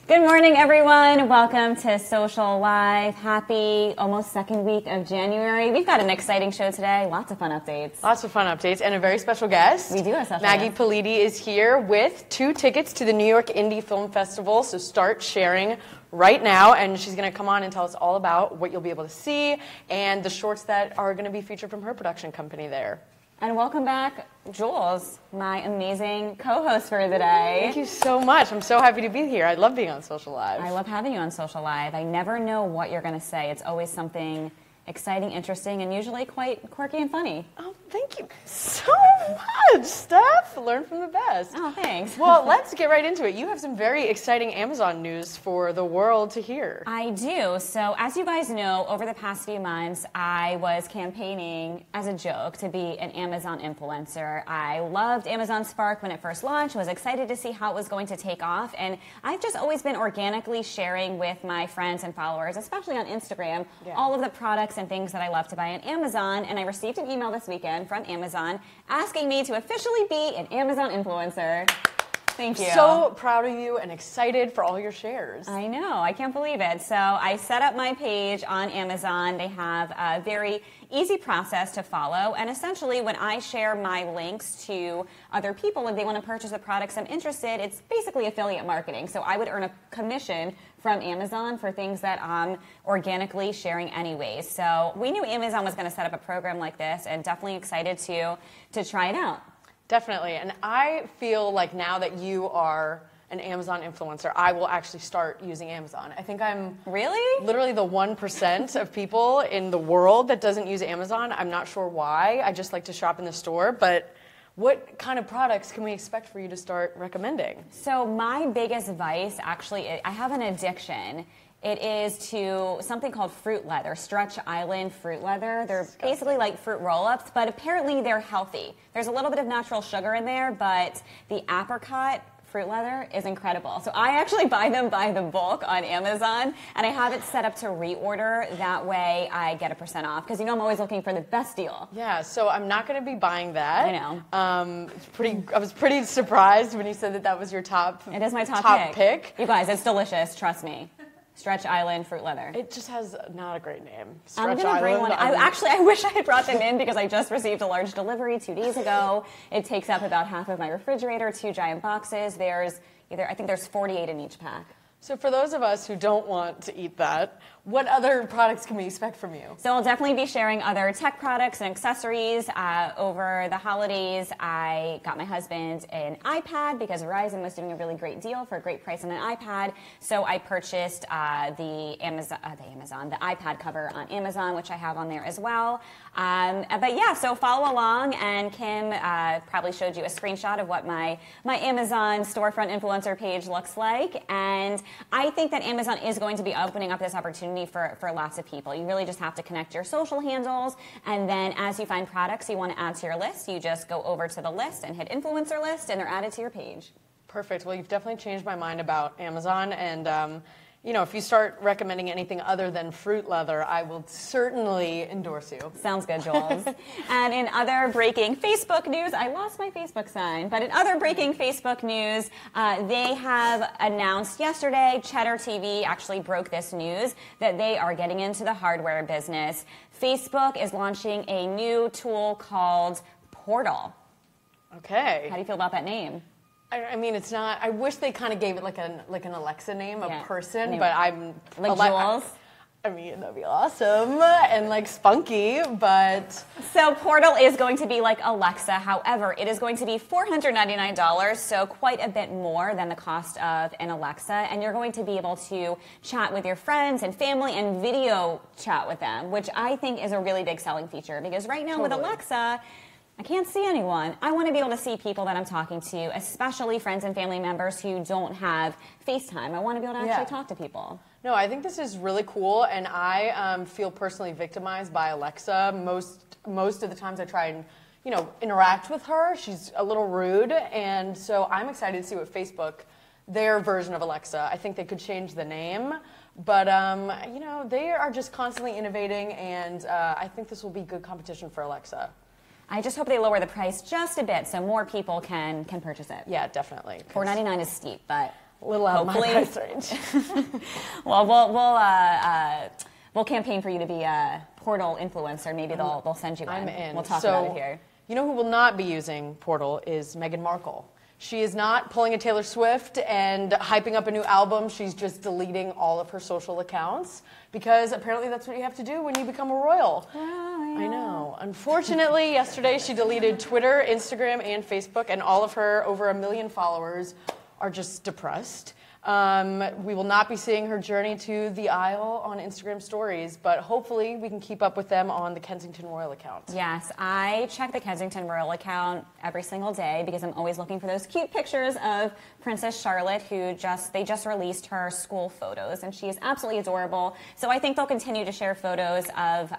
Good morning, everyone. Welcome to Social Live. Happy almost second week of January. We've got an exciting show today. Lots of fun updates. Lots of fun updates and a very special guest. We do have a special Maggie guest. Politi is here with 2 tickets to the New York Indie Film Festival. So start sharing right now, and she's going to come on and tell us all about what you'll be able to see and the shorts that are going to be featured from her production company there. And welcome back, Jules, my amazing co-host for today. Thank you so much. I'm so happy to be here. I love being on Social Live. I love having you on Social Live. I never know what you're going to say. It's always something exciting, interesting, and usually quite quirky and funny. Oh, thank you so much, Steph. Learn from the best. Oh, thanks. Well, let's get right into it. You have some very exciting Amazon news for the world to hear. I do. So as you guys know, over the past few months, I was campaigning as a joke to be an Amazon influencer. I loved Amazon Spark when it first launched, was excited to see how it was going to take off, and I've just always been organically sharing with my friends and followers, especially on Instagram, all of the products and things that I love to buy on Amazon. And I received an email this weekend from Amazon asking me to officially be an Amazon influencer. Thank you. So proud of you and excited for all your shares. I know. I can't believe it. So I set up my page on Amazon. They have a very easy process to follow. And essentially, when I share my links to other people and they want to purchase the products I'm interested, it's basically affiliate marketing. So I would earn a commission from Amazon for things that I'm organically sharing anyways. So we knew Amazon was going to set up a program like this, and definitely excited to try it out. Definitely. And I feel like now that you are an Amazon influencer, I will actually start using Amazon. I think I'm literally the 1% of people in the world that doesn't use Amazon. I'm not sure why. I just like to shop in the store. But what kind of products can we expect for you to start recommending? So my biggest vice, actually, I have an addiction. It is to something called fruit leather, Stretch Island fruit leather. They're basically like fruit roll-ups, but apparently they're healthy. There's a little bit of natural sugar in there, but the apricot fruit leather is incredible. So I actually buy them by the bulk on Amazon, and I have it set up to reorder. That way I get a % off, because you know I'm always looking for the best deal. Yeah, so I'm not going to be buying that. I know. I was pretty surprised when you said that was your top. It is my top pick. You guys, it's delicious. Trust me. Stretch Island fruit leather. It just has not a great name. I'm going to bring one. I wish I had brought them in, because I just received a large delivery 2 days ago. It takes up about half of my refrigerator, 2 giant boxes. I think there's 48 in each pack. So for those of us who don't want to eat that, what other products can we expect from you? So I'll definitely be sharing other tech products and accessories. Over the holidays, I got my husband an iPad because Verizon was doing a really great deal for a great price on an iPad. So I purchased the iPad cover on Amazon, which I have on there as well. But yeah, so follow along, and Kim probably showed you a screenshot of what my Amazon storefront influencer page looks like. And I think that Amazon is going to be opening up this opportunity for lots of people. You really just have to connect your social handles, and then as you find products you want to add to your list, you just go over to the list and hit influencer list, and they're added to your page. Perfect. Well, you've definitely changed my mind about Amazon, and if you start recommending anything other than fruit leather, I will certainly endorse you. Sounds good, Jules. And in other breaking Facebook news, I lost my Facebook sign, but in other breaking Facebook news, they have announced yesterday, Cheddar TV actually broke this news, that they are getting into the hardware business. Facebook is launching a new tool called Portal. Okay. How do you feel about that name? I mean, it's not. I wish they kind of gave it like an Alexa name, a person. But I'm like Jules. I mean, that'd be awesome and like spunky, but so Portal is going to be like Alexa. However, it is going to be $499, so quite a bit more than the cost of an Alexa. And you're going to be able to chat with your friends and family and video chat with them, which I think is a really big selling feature, because right now with Alexa, I can't see anyone. I want to be able to see people that I'm talking to, especially friends and family members who don't have FaceTime. I want to be able to actually talk to people. No, I think this is really cool, and I feel personally victimized by Alexa. Most of the times I try and interact with her, she's a little rude, and so I'm excited to see what Facebook, their version of Alexa. I think they could change the name, but they are just constantly innovating, and I think this will be good competition for Alexa. I just hope they lower the price just a bit so more people can purchase it. Yeah, definitely. $4.99 is steep, but A little out hopefully. of my price range. Well, we'll campaign for you to be a Portal influencer. Maybe they'll send you I'm in. in. We'll talk about it here. You know who will not be using Portal is Meghan Markle. She is not pulling a Taylor Swift and hyping up a new album. She's just deleting all of her social accounts because apparently that's what you have to do when you become a royal. I know. Unfortunately, yesterday she deleted Twitter, Instagram, and Facebook, and all of her over 1 million followers are just depressed. We will not be seeing her journey to the aisle on Instagram stories, but hopefully we can keep up with them on the Kensington Royal account. Yes, I check the Kensington Royal account every single day because I'm always looking for those cute pictures of Princess Charlotte, who they just released her school photos, and she is absolutely adorable. So I think they'll continue to share photos of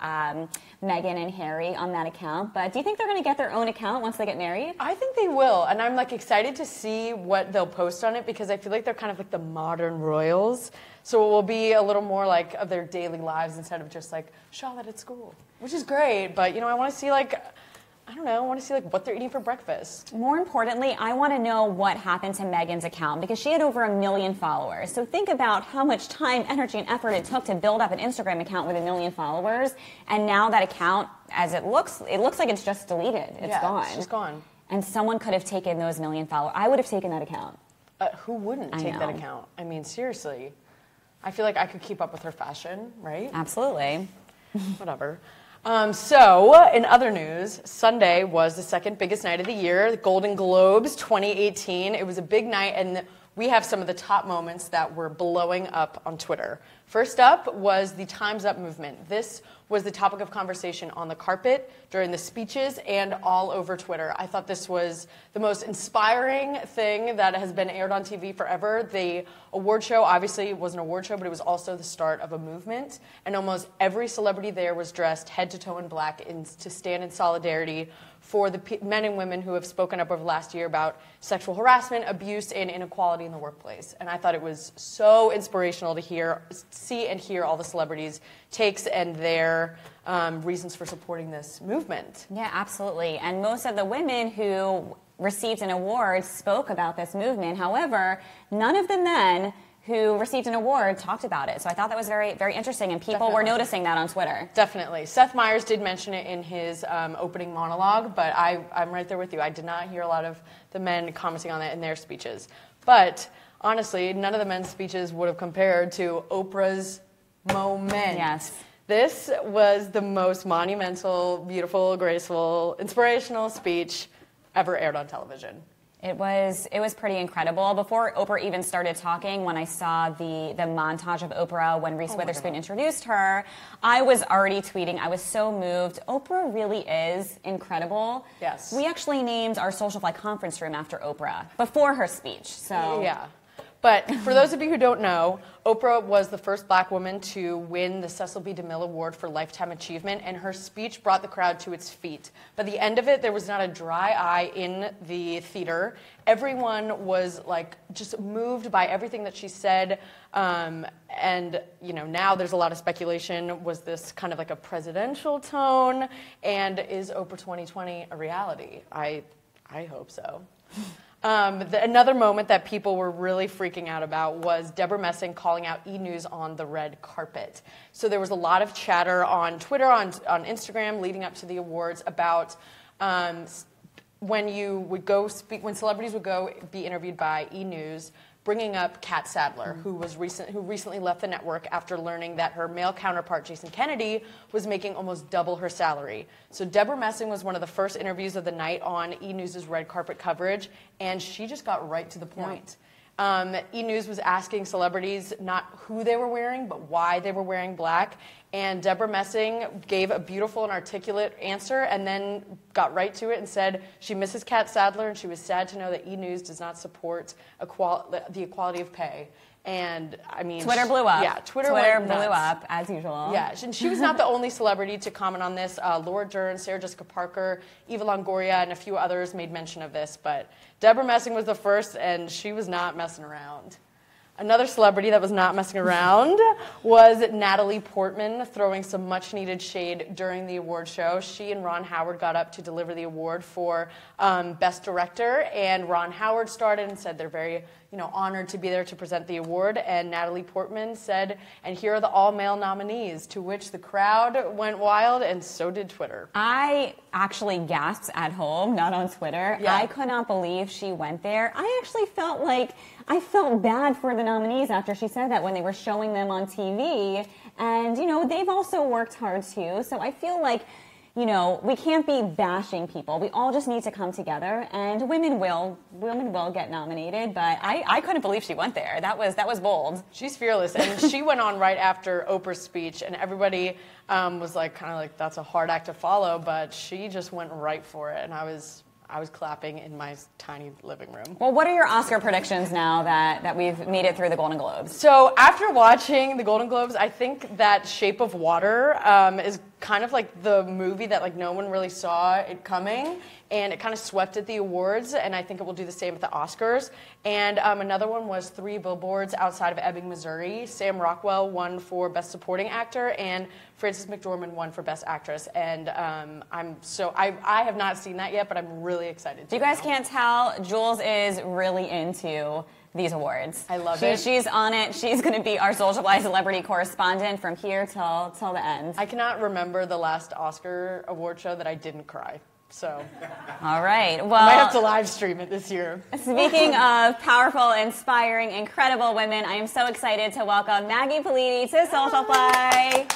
Meghan and Harry on that account. But do you think they're going to get their own account once they get married? I think they will, and I'm excited to see what they'll post on it because I feel like they're kind of the modern royals. So it will be a little more of their daily lives instead of just Charlotte at school, which is great. But I want to see I don't know, I want to see what they're eating for breakfast. More importantly, I want to know what happened to Meghan's account because she had over 1 million followers. So think about how much time, energy, and effort it took to build up an Instagram account with 1 million followers. And now that account, as it looks like it's just deleted. It's gone. She's gone. And someone could have taken those 1 million followers. I would have taken that account. Who wouldn't take that account? I mean, seriously. I feel like I could keep up with her fashion, right? Absolutely. Whatever. So, in other news, Sunday was the second biggest night of the year, the Golden Globes 2018. It was a big night, and we have some of the top moments that were blowing up on Twitter. First up was the Time's Up movement. This was the topic of conversation on the carpet, during the speeches, and all over Twitter. I thought this was the most inspiring thing that has been aired on TV forever. The award show, obviously, was an award show, but it was also the start of a movement. And almost every celebrity there was dressed head to toe in black to stand in solidarity for the men and women who have spoken up over the last year about sexual harassment, abuse, and inequality in the workplace. And I thought it was so inspirational to see and hear all the celebrities' takes and their reasons for supporting this movement. Yeah, absolutely. And most of the women who received an award spoke about this movement. However, none of the men who received an award talked about it. So I thought that was very, very interesting, and people were noticing that on Twitter. Definitely. Seth Meyers did mention it in his opening monologue, but I'm right there with you. I did not hear a lot of the men commenting on it in their speeches. But honestly, none of the men's speeches would have compared to Oprah's moment. Yes. This was the most monumental, beautiful, graceful, inspirational speech ever aired on television. It was pretty incredible. Before Oprah even started talking, when I saw the montage of Oprah when Reese Witherspoon introduced her, I was already tweeting. I was so moved. Oprah really is incredible. Yes. We actually named our Socialfly conference room after Oprah before her speech. So yeah. But for those of you who don't know, Oprah was the first black woman to win the Cecil B. DeMille Award for Lifetime Achievement, and her speech brought the crowd to its feet. By the end of it, there was not a dry eye in the theater. Everyone was just moved by everything that she said. And now there's a lot of speculation. Was this kind of like a presidential tone? And is Oprah 2020 a reality? I hope so. Another moment that people were really freaking out about was Deborah Messing calling out E! News on the red carpet. So there was a lot of chatter on Twitter, on Instagram, leading up to the awards about when celebrities would go be interviewed by E! News, bringing up Kat Sadler, who recently left the network after learning that her male counterpart, Jason Kennedy, was making almost double her salary. So Deborah Messing was one of the first interviews of the night on E! News' red carpet coverage, and she just got right to the point. E! News was asking celebrities not who they were wearing, but why they were wearing black. And Deborah Messing gave a beautiful and articulate answer and then got right to it and said she misses Kat Sadler and she was sad to know that E! News does not support the equality of pay. And I mean, Twitter blew up. Yeah, Twitter blew nuts. up as usual. Yeah, and she was not the only celebrity to comment on this. Laura Dern, Sarah Jessica Parker, Eva Longoria, and a few others made mention of this. But Deborah Messing was the first, and she was not messing around. Another celebrity that was not messing around was Natalie Portman, throwing some much-needed shade during the award show. She and Ron Howard got up to deliver the award for Best Director, and Ron Howard started and said they're very, honored to be there to present the award. And Natalie Portman said, and here are the all-male nominees, to which the crowd went wild, and so did Twitter. I actually gasped at home, not on Twitter. Yeah. I could not believe she went there. I actually felt like I felt bad for the nominees after she said that when they were showing them on TV. And, they've also worked hard too. So I feel like, we can't be bashing people. We all just need to come together, and women will get nominated. But I couldn't believe she went there. That was bold. She's fearless, and she went on right after Oprah's speech, and everybody was kind of like, that's a hard act to follow, but she just went right for it, and I was clapping in my tiny living room. Well, what are your Oscar predictions now that we've made it through the Golden Globes? So after watching the Golden Globes, I think that Shape of Water is kind of like the movie that no one really saw it coming, and it kind of swept at the awards, and I think it will do the same at the Oscars. And another one was Three Billboards Outside of Ebbing, Missouri. Sam Rockwell won for Best Supporting Actor, and Frances McDormand won for Best Actress. And I have not seen that yet, but I'm really excited to. You guys can't tell, Jules is really into these awards. I love it. She's on it. She's going to be our Socialfly celebrity correspondent from here till the end. I cannot remember the last Oscar award show that I didn't cry. So, all right. Well, I might have to live stream it this year. Speaking of powerful, inspiring, incredible women, I am so excited to welcome Maggie Politi to Socialfly.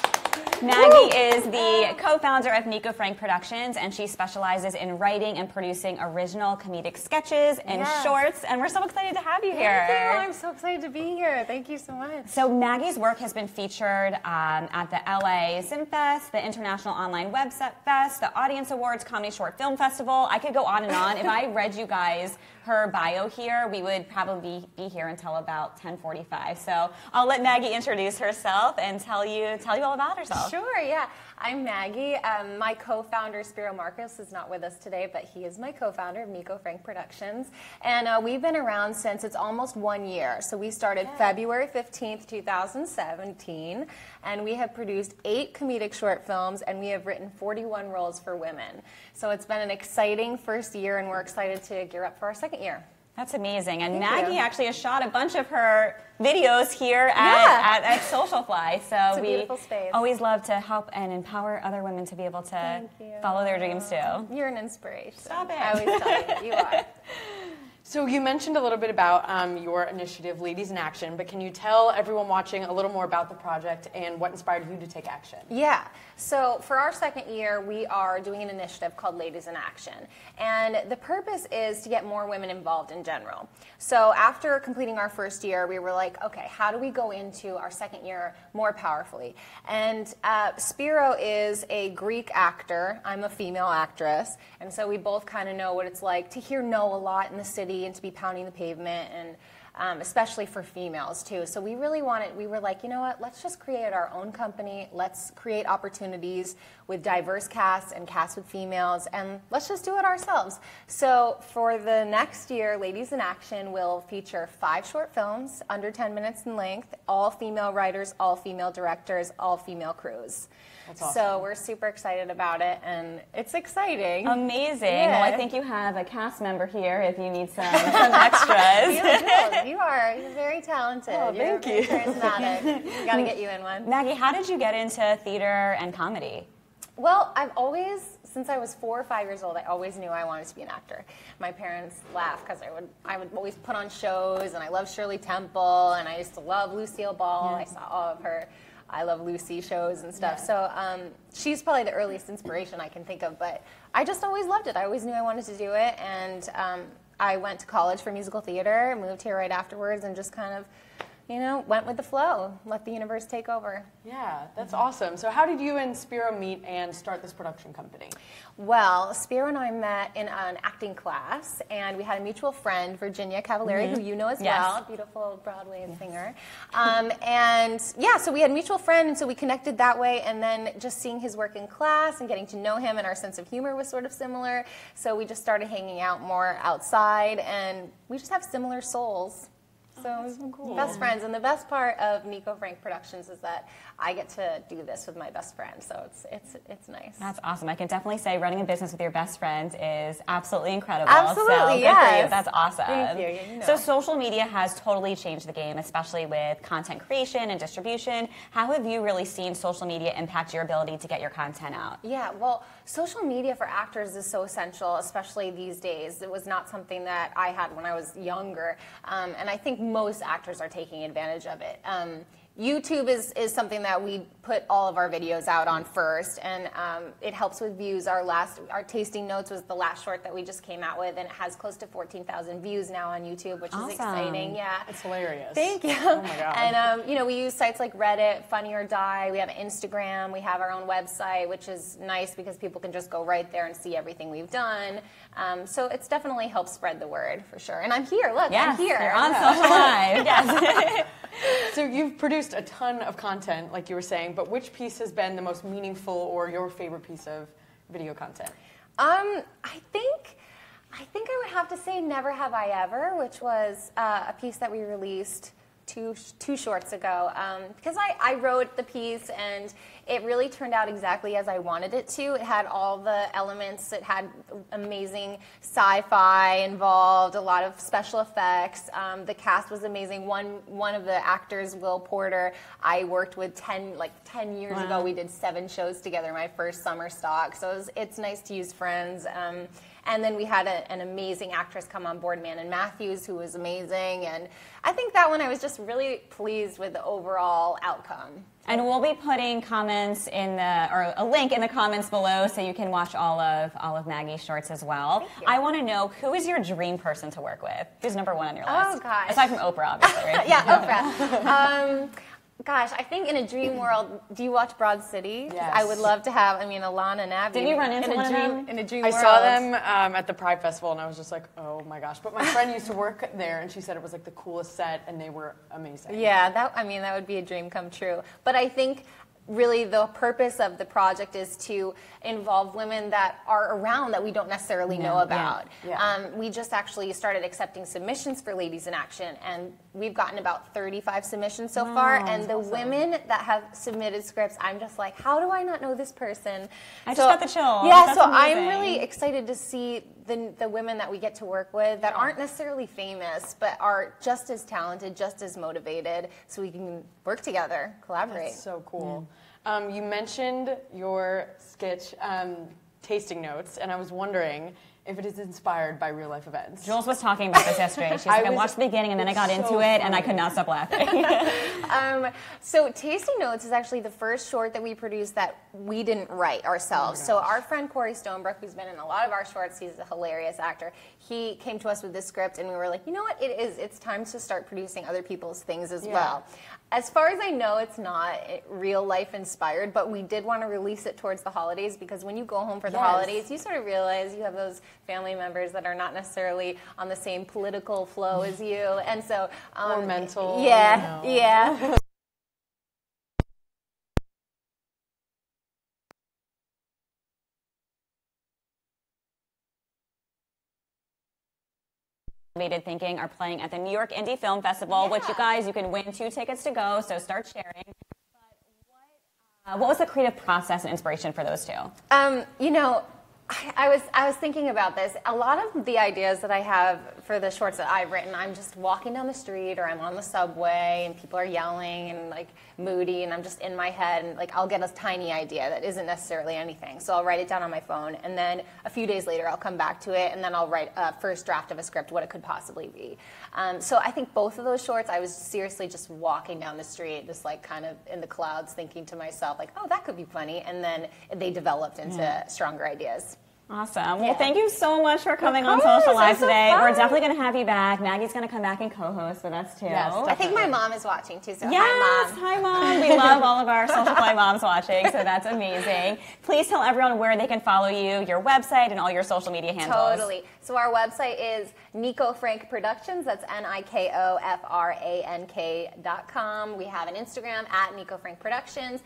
Maggie is the co-founder of Nico Frank Productions, and she specializes in writing and producing original comedic sketches and shorts, and we're so excited to have you here. Thank you. I'm so excited to be here. Thank you so much. So Maggie's work has been featured at the LA SimFest, the International Online Web Fest, the Audience Awards Comedy Short Film Festival. I could go on and on. If I read you guys her bio here, we would probably be here until about 10:45. So I'll let Maggie introduce herself and tell you all about herself. Sure, yeah. I'm Maggie. My co-founder, Spiro Marcos, is not with us today, but he is my co-founder of Nico Frank Productions. And we've been around since it's almost 1 year. So we started February 15th, 2017, and we have produced 8 comedic short films, and we have written 41 roles for women. So it's been an exciting first year, and we're excited to gear up for our second year. That's amazing. And Thank Maggie you. actually has shot a bunch of her videos here at Socialfly. So It's a we beautiful space. always love to help and empower other women to be able to follow their dreams too. You're an inspiration. Stop it. I always tell you, you are. So you mentioned a little bit about your initiative, Ladies in Action, but can you tell everyone watching a little more about the project and what inspired you to take action? Yeah. So for our second year, we are doing an initiative called Ladies in Action. And the purpose is to get more women involved in general. So after completing our first year, we were like, okay, how do we go into our second year more powerfully? And Spiro is a Greek actor. I'm a female actress. And so we both kind of know what it's like to hear no a lot in the city and to be pounding the pavement, and especially for females too. So we really wanted, we were like, you know what, let's just create our own company. Let's create opportunities with diverse casts and casts with females, and let's just do it ourselves. So for the next year, Ladies in Action will feature 5 short films under 10 minutes in length, all female writers, all female directors, all female crews. That's awesome. So we're super excited about it, and it's exciting. Amazing. Yeah. Well, I think you have a cast member here if you need some extras. You're very talented. Oh, You're thank very you. charismatic. We got to get you in one. Maggie, how did you get into theater and comedy? Well, I've always, since I was 4 or 5 years old, I always knew I wanted to be an actor. My parents laugh because I would always put on shows, and I loved Shirley Temple, and I used to love Lucille Ball. I saw all of her I Love Lucy shows and stuff. So she's probably the earliest inspiration I can think of, but I just always loved it. I always knew I wanted to do it, and I went to college for musical theater, moved here right afterwards, and just kind of, went with the flow, let the universe take over. Yeah, that's awesome. So how did you and Spiro meet and start this production company? Well, Spiro and I met in an acting class, and we had a mutual friend, Virginia Cavallari, who you know as well, beautiful Broadway singer. So we had a mutual friend, and so we connected that way, and then just seeing his work in class and getting to know him, and our sense of humor was sort of similar, so we just started hanging out more outside, and we just have similar souls. So, so cool. Best friends. And the best part of Nico Frank Productions is that I get to do this with my best friend. So it's nice. That's awesome. I can definitely say running a business with your best friend is absolutely incredible. Absolutely, so good yes. for you. That's awesome. Thank you. You know. So social media has totally changed the game, especially with content creation and distribution. How have you really seen social media impact your ability to get your content out? Yeah, well, social media for actors is so essential, especially these days. It was not something that I had when I was younger, and I think most actors are taking advantage of it. YouTube is something that we put all of our videos out on first, and it helps with views. Our tasting notes was the last short that we just came out with, and it has close to 14,000 views now on YouTube, which is exciting. Yeah, it's hilarious. Thank you. Oh my god. And we use sites like Reddit, Funny or Die. We have Instagram. We have our own website, which is nice because people can just go right there and see everything we've done. So it's definitely helped spread the word for sure. And I'm here. Look, yes, I'm here. You're on SocialLIVE. Yes. So you've produced a ton of content, like you were saying, but which piece has been the most meaningful or your favorite piece of video content? I think I would have to say Never Have I Ever, which was a piece that we released two shorts ago, because I wrote the piece and it really turned out exactly as I wanted it to. It had all the elements. It had amazing sci-fi involved, a lot of special effects. The cast was amazing. One of the actors, Will Porter, I worked with 10 years ago. We did 7 shows together, my first summer stock. So it's nice to use friends. And then we had an amazing actress come on board, Manon Matthews, who was amazing. And I think that one I was just really pleased with the overall outcome. And we'll be putting comments or a link in the comments below so you can watch all of Maggie's shorts as well. I want to know, who is your dream person to work with? Who's number 1 on your list? Oh, gosh. Aside from Oprah, obviously, right? Yeah, Oprah. Gosh, I think in a dream world, do you watch Broad City? Yes. I would love to have, Alana and Abby. Did you run into one of them? In a dream I world. saw them at the Pride Festival, and I was just like, oh my gosh. But my friend used to work there, and she said it was like the coolest set, and they were amazing. Yeah, that would be a dream come true. But I think really the purpose of the project is to involve women that are around that we don't necessarily know about. Yeah. We just actually started accepting submissions for Ladies in Action, and we've gotten about 35 submissions so far. And the women that have submitted scripts, I'm just like, how do I not know this person? I just got the chills. Yeah, That's so amazing. I'm really excited to see the women that we get to work with that aren't necessarily famous, but are just as talented, just as motivated, so we can work together, collaborate. That's so cool. You mentioned your sketch tasting notes, and I was wondering if it is inspired by real life events. Jules was talking about this yesterday. She's like, I watched the beginning and then I got into it and I could not stop laughing. So Tasting Notes is actually the first short that we produced that we didn't write ourselves. So our friend Corey Stonebrook, who's been in a lot of our shorts, he's a hilarious actor, he came to us with this script and we were like, you know what, it's time to start producing other people's things as well. As far as I know, it's not real life inspired, but we did want to release it towards the holidays because when you go home for the holidays, you sort of realize you have those family members that are not necessarily on the same political flow as you, and so or mental. Yeah, yeah. Thinking are playing at the New York Indie Film Festival, which you can win 2 tickets to go, so start sharing. But what was the creative process and inspiration for those 2? I was thinking about this. A lot of the ideas that I have for the shorts that I've written, I'm just walking down the street or I'm on the subway and people are yelling and like moody and I'm just in my head and like I'll get a tiny idea that isn't necessarily anything. So I'll write it down on my phone and then a few days later I'll come back to it and then I'll write a first draft of a script, what it could possibly be. So I think both of those shorts, I was seriously just walking down the street, just like kind of in the clouds thinking to myself like, oh, that could be funny. And then they developed into stronger ideas. Awesome. Well, thank you so much for coming on SocialLIVE today. So we're definitely going to have you back. Maggie's going to come back and co-host with us, too. Yes, I think my mom is watching, too, so yes, hi, Mom. We love all of our SocialFly moms watching, so that's amazing. Please tell everyone where they can follow you, your website, and all your social media handles. Totally. So our website is Nico Frank Productions. That's NIKOFRANK.com. We have an Instagram at Nico Frank Productions.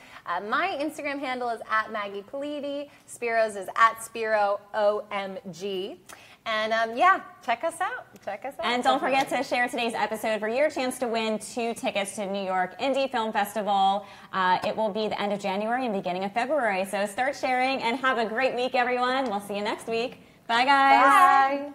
My Instagram handle is at Maggie Politi. Spiro's is at Spiro OMG. And yeah, check us out. Check us out. And don't forget to share today's episode for your chance to win 2 tickets to New York Indie Film Festival. It will be the end of January and beginning of February. So start sharing and have a great week, everyone. We'll see you next week. Bye, guys. Bye.